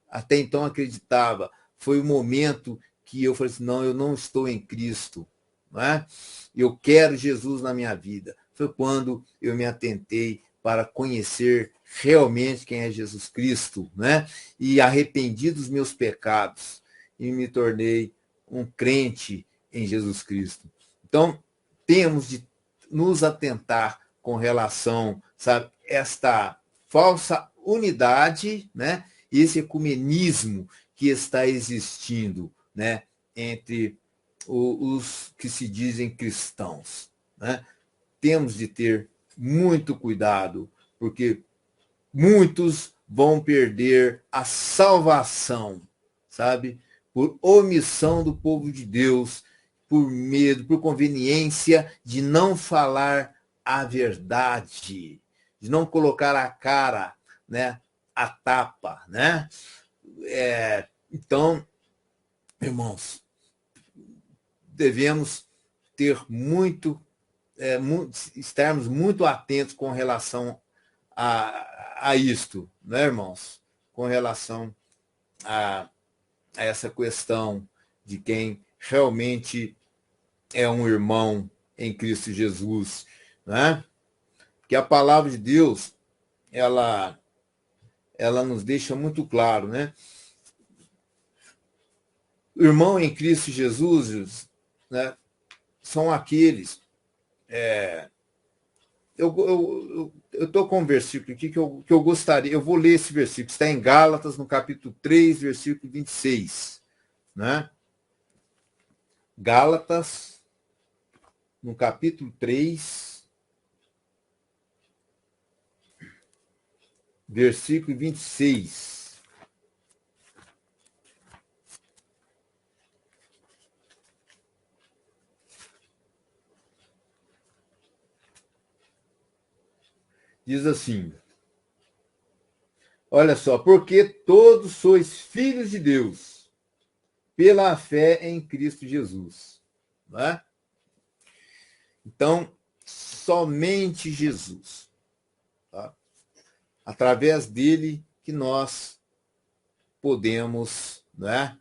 até então acreditava, foi o momento que eu falei assim, não, eu não estou em Cristo, não é? Eu quero Jesus na minha vida. Foi quando eu me atentei para conhecer realmente quem é Jesus Cristo, né? E arrependi dos meus pecados e me tornei um crente em Jesus Cristo. Então, temos de nos atentar com relação, sabe, esta falsa unidade, né? Esse ecumenismo que está existindo, né, entre os que se dizem cristãos, né? Temos de ter muito cuidado, porque muitos vão perder a salvação, sabe? Por omissão do povo de Deus, por medo, por conveniência de não falar a verdade, de não colocar a cara, né, a tapa, né? Então, irmãos, devemos ter estarmos muito atentos com relação a isto, né, irmãos? Com relação a essa questão de quem realmente é um irmão em Cristo Jesus, né? Porque a palavra de Deus, ela nos deixa muito claro, né? O irmão em Cristo Jesus, né, são aqueles. Eu estou com um versículo aqui que eu gostaria. Eu vou ler esse versículo. Está em Gálatas, no capítulo 3, versículo 26. Né? Gálatas, no capítulo 3, versículo 26. Diz assim, olha só, porque todos sois filhos de Deus, pela fé em Cristo Jesus. Não é? Então, somente Jesus. Tá? Através dele que nós podemos, né,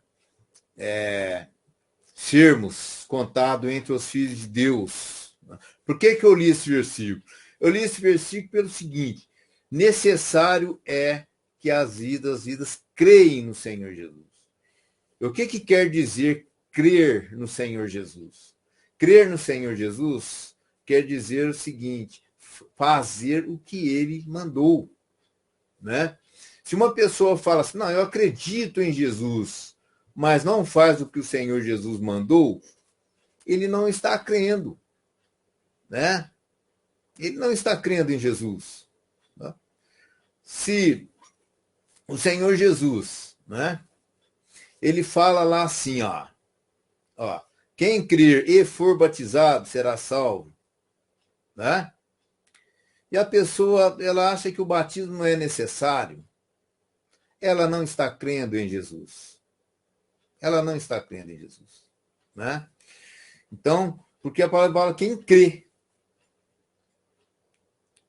sermos contados entre os filhos de Deus. Por que eu li esse versículo? Eu li esse versículo pelo seguinte: necessário é que as vidas creem no Senhor Jesus. O que quer dizer crer no Senhor Jesus? Crer no Senhor Jesus quer dizer o seguinte: fazer o que ele mandou. Né? Se uma pessoa fala assim, não, eu acredito em Jesus, mas não faz o que o Senhor Jesus mandou, ele não está crendo. Né? Ele não está crendo em Jesus. Né? Se o Senhor Jesus, né, ele fala lá assim, ó, quem crer e for batizado será salvo. Né? E a pessoa, ela acha que o batismo não é necessário. Ela não está crendo em Jesus. Ela não está crendo em Jesus. Né? Então, porque a palavra fala, quem crê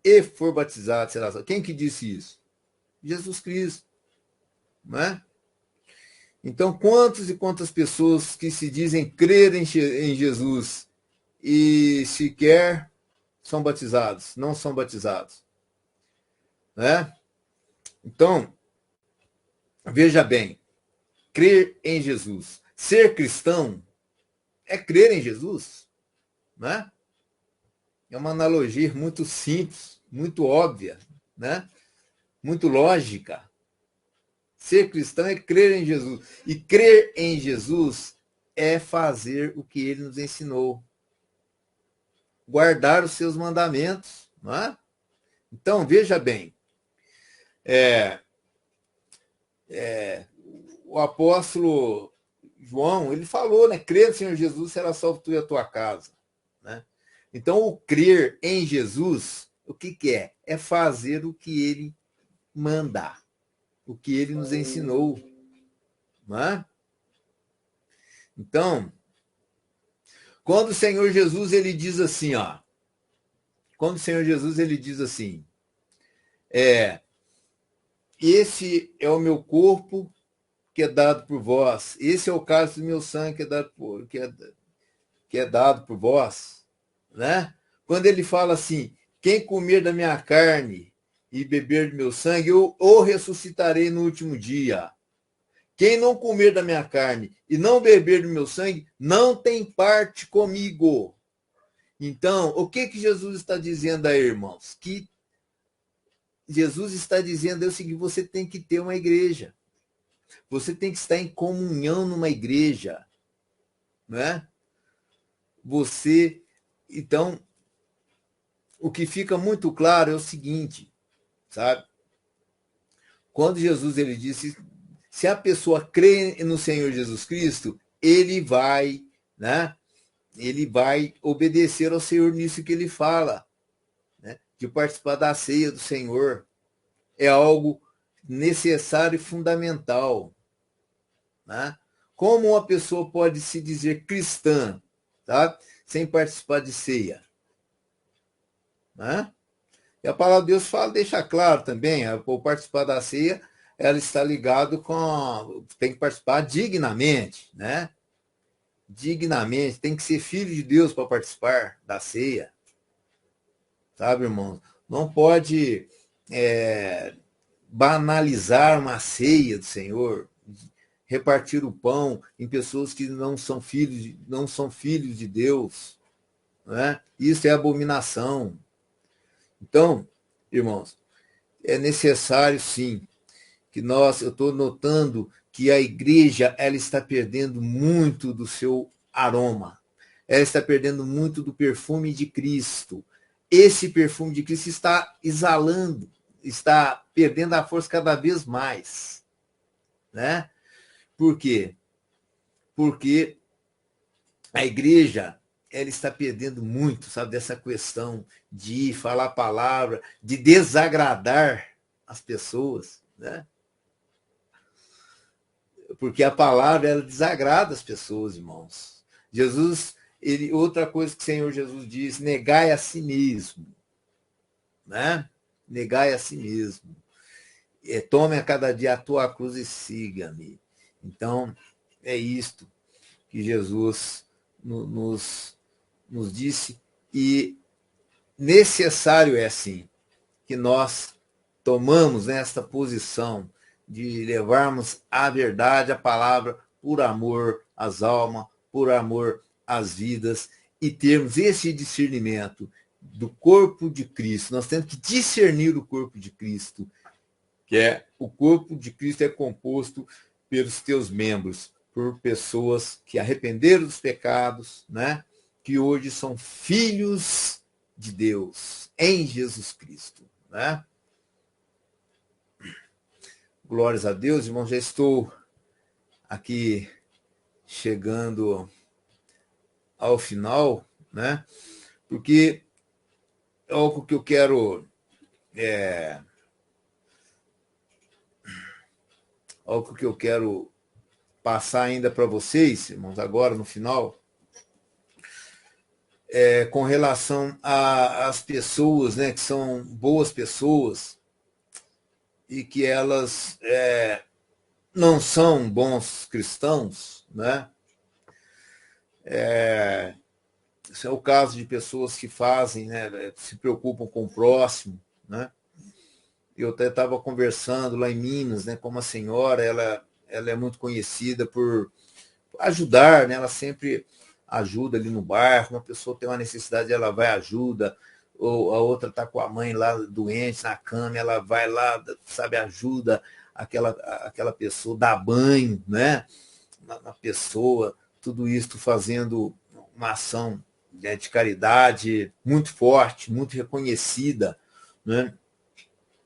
e for batizado será salvo. Quem que disse isso? Jesus Cristo. Né? Então, quantas e quantas pessoas que se dizem crer em Jesus e sequer são batizados, não são batizados. Né? Então, veja bem, crer em Jesus. Ser cristão é crer em Jesus. Né? É uma analogia muito simples, muito óbvia, né? Muito lógica. Ser cristão é crer em Jesus. E crer em Jesus é fazer o que ele nos ensinou. Guardar os seus mandamentos. Não é? Então, veja bem. O apóstolo João, ele falou, né? Crer no Senhor Jesus será salvo tu e a tua casa. Né? Então, o crer em Jesus, o que é? É fazer o que ele manda. O que ele nos ensinou. Não é? Então, quando o Senhor Jesus ele diz assim, quando o Senhor Jesus ele diz assim, esse é o meu corpo que é dado por vós, esse é o cálice do meu sangue que é dado por vós, né? Quando ele fala assim, quem comer da minha carne e beber do meu sangue, eu o ressuscitarei no último dia. Quem não comer da minha carne e não beber do meu sangue, não tem parte comigo. Então, o que Jesus está dizendo aí, irmãos? Que Jesus está dizendo é o seguinte, você tem que ter uma igreja. Você tem que estar em comunhão numa igreja. Né? Então, o que fica muito claro é o seguinte, sabe? Quando Jesus ele disse, se a pessoa crê no Senhor Jesus Cristo, ele vai, né? Ele vai obedecer ao Senhor nisso que ele fala, né? De participar da ceia do Senhor. É algo necessário e fundamental. Né? Como uma pessoa pode se dizer cristã, tá? Sem participar de ceia? Né? E a palavra de Deus deixa claro também, por participar da ceia, ela está ligado tem que participar dignamente, né? dignamente, tem que ser filho de Deus para participar da ceia. Sabe, irmãos? Não pode banalizar uma ceia do Senhor, repartir o pão em pessoas que não são filhos de Deus. Né? Isso é abominação. Então, irmãos, é necessário sim que eu estou notando que a igreja ela está perdendo muito do seu aroma. Ela está perdendo muito do perfume de Cristo. Esse perfume de Cristo está exalando, está perdendo a força cada vez mais. Né? Por quê? Porque a igreja ela está perdendo muito, sabe, dessa questão de falar a palavra, de desagradar as pessoas, né? Porque a palavra ela desagrada as pessoas, irmãos. Jesus, outra coisa que o Senhor Jesus diz, negai a si mesmo, né? Negai a si mesmo. Tome a cada dia a tua cruz e siga-me. Então, é isto que Jesus nos disse, e necessário é assim que nós tomamos esta posição de levarmos a verdade, a palavra, por amor às almas, por amor às vidas, e termos esse discernimento do corpo de Cristo. Nós temos que discernir o corpo de Cristo, que o corpo de Cristo é composto pelos teus membros, por pessoas que arrependeram dos pecados, né? Que hoje são filhos de Deus em Jesus Cristo, né? Glórias a Deus, irmão, já estou aqui chegando ao final, né? Porque algo que eu quero passar ainda para vocês, irmãos, agora no final, com relação às pessoas, né, que são boas pessoas e que elas não são bons cristãos, né? Isso é o caso de pessoas que fazem, né, se preocupam com o próximo, né? Eu até estava conversando lá em Minas, né, com uma senhora, ela é muito conhecida por ajudar, né? Ela sempre ajuda ali no bairro, uma pessoa tem uma necessidade, ela vai ajuda, ou a outra está com a mãe lá doente na cama, ela vai lá, sabe, ajuda aquela pessoa, dá banho, né, na pessoa, tudo isso fazendo uma ação de caridade muito forte, muito reconhecida, né?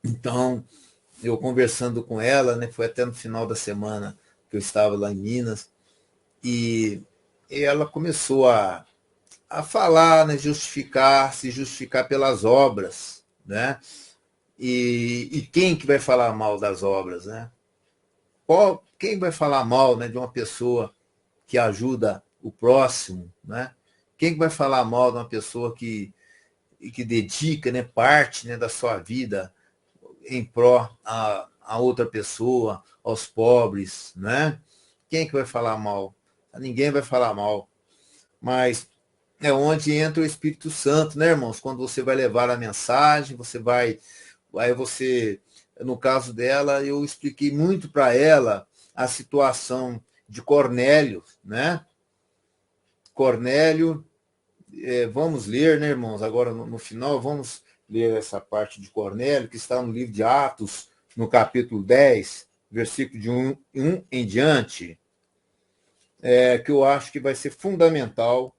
Então, eu conversando com ela, né, foi até no final da semana que eu estava lá em Minas, e ela começou a falar, né, se justificar pelas obras, né? E quem que vai falar mal das obras, né? Quem vai falar mal, né, de uma pessoa que ajuda o próximo, né? Quem que vai falar mal de uma pessoa que dedica, né, parte, né, da sua vida em pró a outra pessoa, aos pobres, né? Quem que vai falar mal? Ninguém vai falar mal. Mas é onde entra o Espírito Santo, né, irmãos? Quando você vai levar a mensagem, no caso dela, eu expliquei muito para ela a situação de Cornélio, né? Cornélio, vamos ler, né, irmãos? Agora, no final, vamos ler essa parte de Cornélio, que está no livro de Atos, no capítulo 10, versículo de 1 em diante, que eu acho que vai ser fundamental,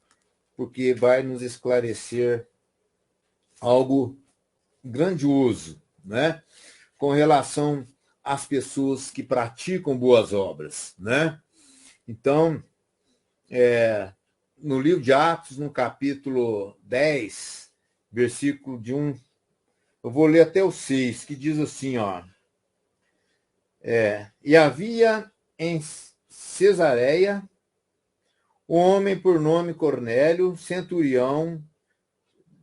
porque vai nos esclarecer algo grandioso, né, com relação às pessoas que praticam boas obras, né? Então, no livro de Atos, no capítulo 10, versículo de 1, eu vou ler até o 6, que diz assim, ó, e havia em Cesareia um homem por nome Cornélio, centurião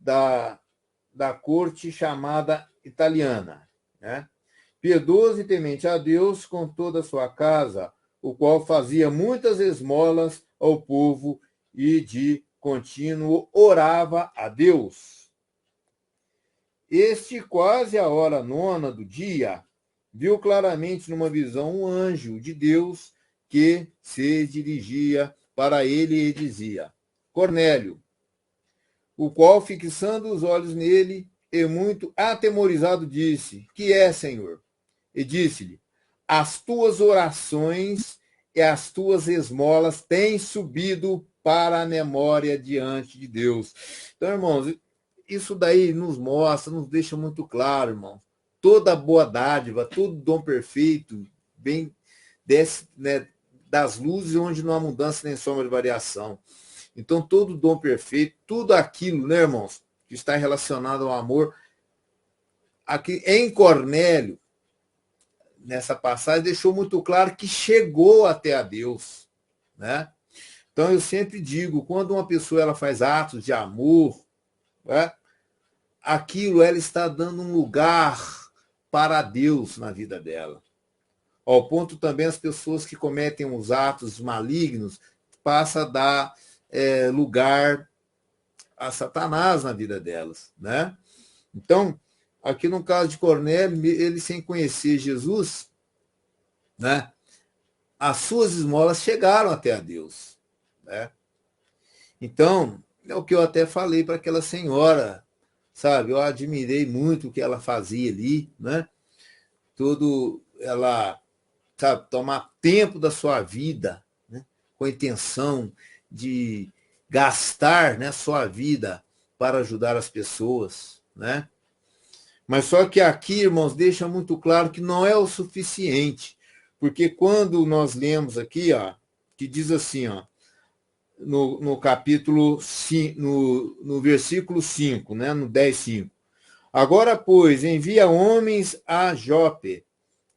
da corte chamada italiana, né? Piedoso e temente a Deus com toda a sua casa, o qual fazia muitas esmolas ao povo e de contínuo orava a Deus. Este, quase a hora nona do dia, viu claramente numa visão um anjo de Deus que se dirigia para ele e dizia: Cornélio, o qual, fixando os olhos nele, e muito atemorizado, disse: Que é, Senhor? E disse-lhe: As tuas orações e as tuas esmolas têm subido para a memória diante de Deus. Então, irmãos, isso daí nos mostra, nos deixa muito claro, irmão. Toda boa dádiva, todo dom perfeito vem das luzes onde não há mudança nem sombra de variação. Então, todo dom perfeito, tudo aquilo, né, irmãos, que está relacionado ao amor, aqui em Cornélio, nessa passagem, deixou muito claro que chegou até a Deus, né? Então, eu sempre digo, quando uma pessoa ela faz atos de amor, né, aquilo ela está dando um lugar para Deus na vida dela. Ao ponto também as pessoas que cometem os atos malignos passam a dar lugar a Satanás na vida delas, né? Então, aqui no caso de Cornélio, ele sem conhecer Jesus, né? As suas esmolas chegaram até a Deus, né? Então, é o que eu até falei para aquela senhora, sabe? Eu admirei muito o que ela fazia ali, né? Tudo, ela, sabe, tomar tempo da sua vida, né? Com a intenção de gastar, né, sua vida para ajudar as pessoas, né? Mas só que aqui, irmãos, deixa muito claro que não é o suficiente, porque quando nós lemos aqui, ó, que diz assim, ó, no capítulo 5, no versículo 5, né, no 10:5. Agora, pois, envia homens a Jope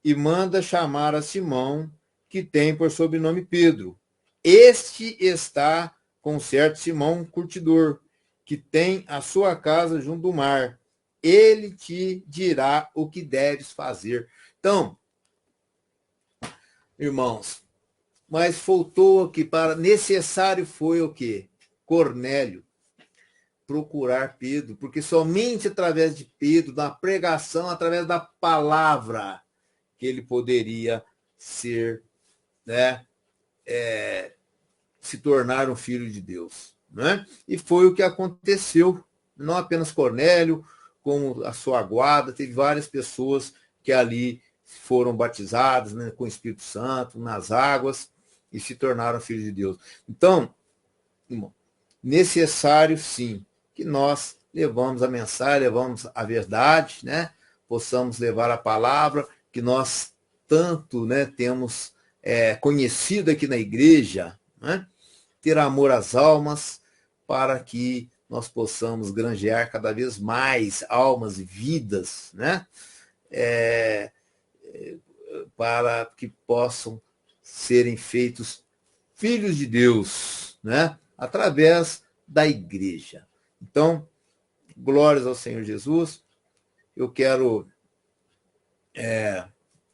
e manda chamar a Simão, que tem por sobrenome Pedro. Este está com certo Simão curtidor, que tem a sua casa junto do mar. Ele te dirá o que deves fazer. Então, irmãos, mas faltou aqui para necessário foi o quê? Cornélio procurar Pedro, porque somente através de Pedro, da pregação, através da palavra, que ele poderia ser, né, se tornar um filho de Deus, né? E foi o que aconteceu. Não apenas Cornélio, como a sua guarda, teve várias pessoas que ali foram batizadas, né, com o Espírito Santo, nas águas, e se tornaram filhos de Deus. Então, irmão, necessário sim que nós levamos a mensagem, levamos a verdade, né? Possamos levar a palavra que nós tanto, né, temos conhecido aqui na igreja, né? Ter amor às almas, para que nós possamos granjear cada vez mais almas e vidas, né? Para que possam serem feitos filhos de Deus, né? Através da igreja. Então, glórias ao Senhor Jesus. Eu quero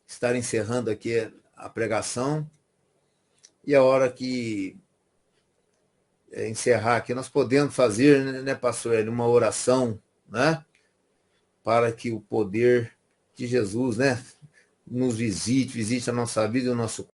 estar encerrando aqui a pregação, e a hora que encerrar aqui, nós podemos fazer, né, pastor Hélio, uma oração, né, para que o poder de Jesus, né, nos visite a nossa vida e o nosso